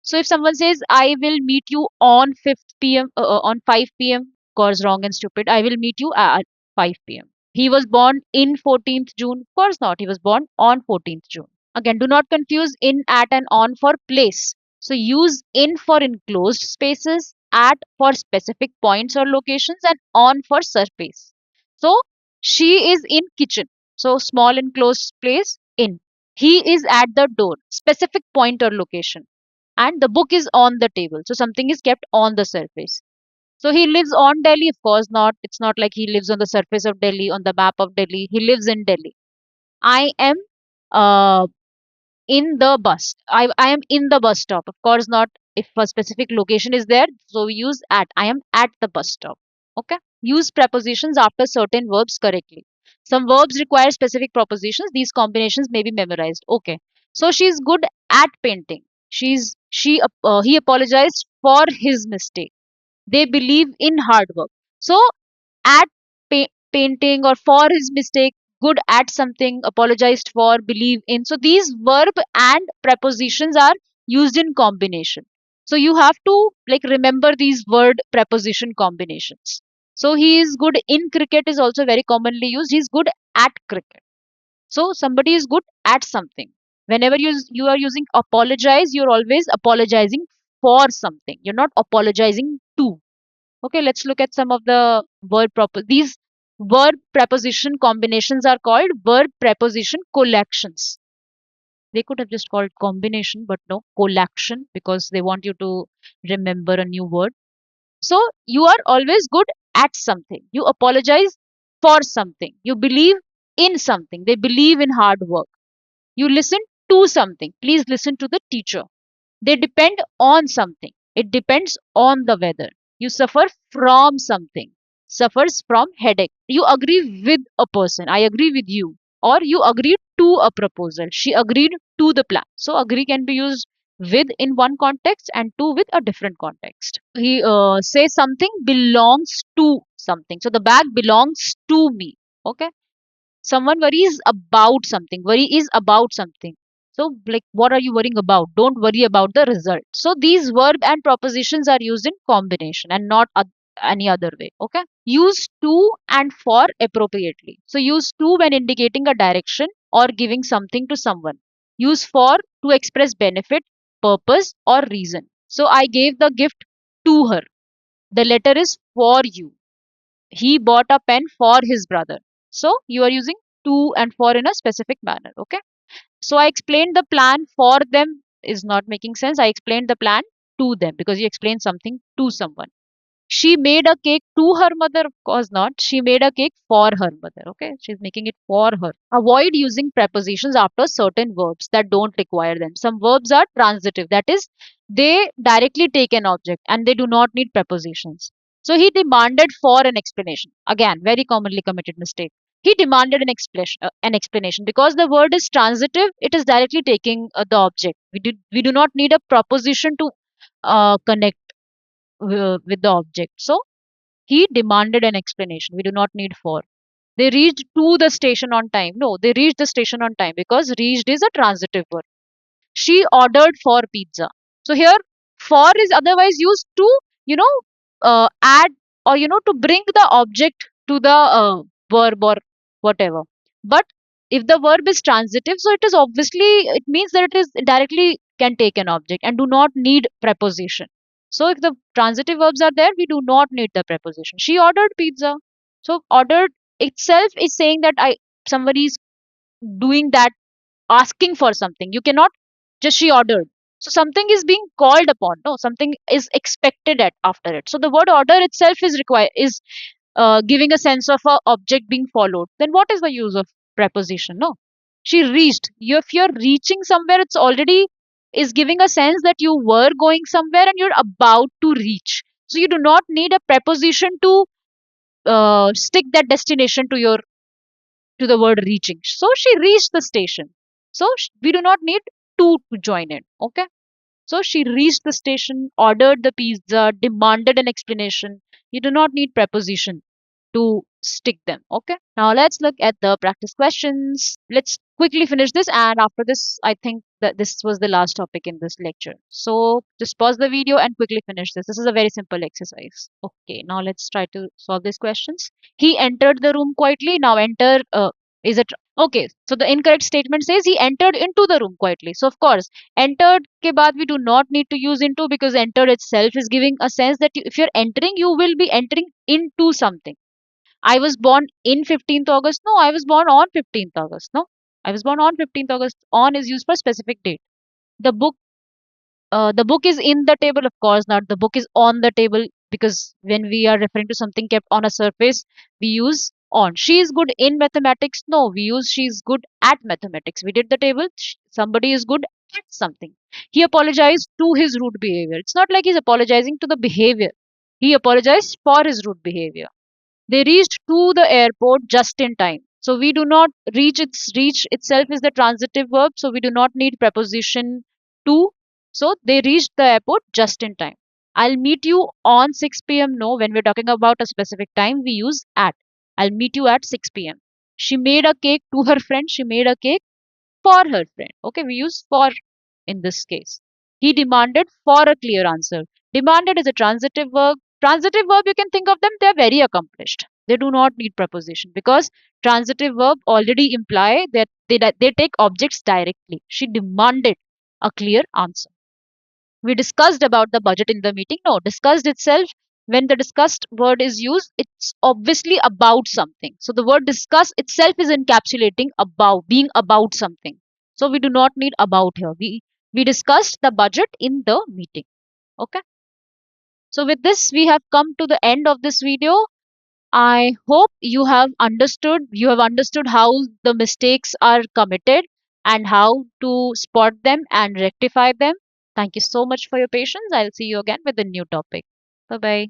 Speaker 1: So if someone says, I will meet you on 5th p.m., on 5 p.m., of course, wrong and stupid. I will meet you at 5 p.m. He was born in 14th June. Of course not. He was born on 14th June. Again, do not confuse in, at, and on for place. So use in for enclosed spaces, at for specific points or locations, and on for surface. So she is in kitchen. So small enclosed place, in. He is at the door, specific point or location, and the book is on the table. So something is kept on the surface. So he lives on Delhi? Of course not. It's not like he lives on the surface of Delhi, on the map of Delhi. He lives in Delhi. I am uh, in the bus. I am in the bus stop. Of course not. If a specific location is there, so we use at. I am at the bus stop. Okay. Use prepositions after certain verbs correctly. Some verbs require specific prepositions. These combinations may be memorized. Okay. So she's good at painting. He apologized for his mistake. They believe in hard work. So at painting or for his mistake, good at something, apologized for, believe in. So these verb and prepositions are used in combination. So you have to like remember these word preposition combinations. So he is good in cricket is also very commonly used. He's good at cricket. So somebody is good at something. Whenever you are using apologize, you're always apologizing for something. You're not apologizing to. Okay, let's look at some of the these verb preposition combinations are called verb preposition collections. They could have just called combination, but no, collection, because they want you to remember a new word. So you are always good at something. You apologize for something. You believe in something. They believe in hard work. You listen to something. Please listen to the teacher. They depend on something. It depends on the weather. You suffer from something. Suffers from headache. You agree with a person. I agree with you. Or you agreed to a proposal. She agreed to the plan. So agree can be used with in one context and to with a different context. He says something belongs to something. So the bag belongs to me. Okay. Someone worries about something. Worry is about something. So, like, what are you worrying about? Don't worry about the result. So, these verb and propositions are used in combination and not any other way. Okay. Use to and for appropriately. So, use to when indicating a direction or giving something to someone. Use for to express benefit, purpose, or reason. So, I gave the gift to her. The letter is for you. He bought a pen for his brother. So you are using to and for in a specific manner. Okay. So I explained the plan for them is not making sense. I explained the plan to them because you explained something to someone. She made a cake to her mother. Of course not. She made a cake for her mother. Okay. She's making it for her. Avoid using prepositions after certain verbs that don't require them. Some verbs are transitive. That is, they directly take an object and they do not need prepositions. So he demanded for an explanation. Again, very commonly committed mistake. He demanded an explanation because the word is transitive. It is directly taking the object. We do not need a proposition to connect with the object. So he demanded an explanation. We do not need for. They reached to the station on time. No, they reached the station on time because reached is a transitive verb. She ordered for pizza. So here, for is otherwise used to, add or, to bring the object to the verb or whatever. But if the verb is transitive, so it is obviously, it means that it is directly can take an object and do not need preposition. So if the transitive verbs are there, we do not need the preposition. She ordered pizza. So ordered itself is saying that somebody is doing that, asking for something. You cannot just she ordered. So something is being called upon. No, something is expected at after it. So the word order itself is required is giving a sense of a object being followed. Then what is the use of preposition? No, she reached. If you're reaching somewhere, it's already is giving a sense that you were going somewhere and you're about to reach. So you do not need a preposition to stick that destination to the word reaching. So she reached the station. So we do not need to join it. Okay. So she reached the station, ordered the pizza, demanded an explanation. You do not need preposition to stick them. Okay. Now let's look at the practice questions. Let's quickly finish this, and after this, I think that this was the last topic in this lecture. So just pause the video and quickly finish this. This is a very simple exercise. Okay. Now let's try to solve these questions. He entered the room quietly. Now enter is it okay? So the incorrect statement says he entered into the room quietly. So of course, entered ke baad we do not need to use into because entered itself is giving a sense that if you're entering, you will be entering into something. I was born in 15th August. No, I was born on 15th August. No, I was born on 15th August. On is used for specific date. The book the book is in the table. Of course not. The book is on the table because when we are referring to something kept on a surface, we use on. She is good in mathematics. No, we use she is good at mathematics. We did the table. Somebody is good at something. He apologized to his rude behavior. It's not like he's apologizing to the behavior. He apologized for his rude behavior. They reached to the airport just in time. So we do not reach itself is the transitive verb. So we do not need preposition to. So they reached the airport just in time. I'll meet you on 6 p.m. No, when we're talking about a specific time, we use at. I'll meet you at 6 p.m. She made a cake to her friend. She made a cake for her friend. Okay, we use for in this case. He demanded for a clear answer. Demanded is a transitive verb. Transitive verb, you can think of them, they're very accomplished. They do not need preposition because transitive verb already imply that they take objects directly. She demanded a clear answer. We discussed about the budget in the meeting. No, discussed itself when the discussed word is used, it's obviously about something. So the word discuss itself is encapsulating about, being about something. So we do not need about here. We discussed the budget in the meeting. Okay. So with this, we have come to the end of this video. I hope you have understood how the mistakes are committed and how to spot them and rectify them. Thank you so much for your patience. I'll see you again with a new topic. Bye bye.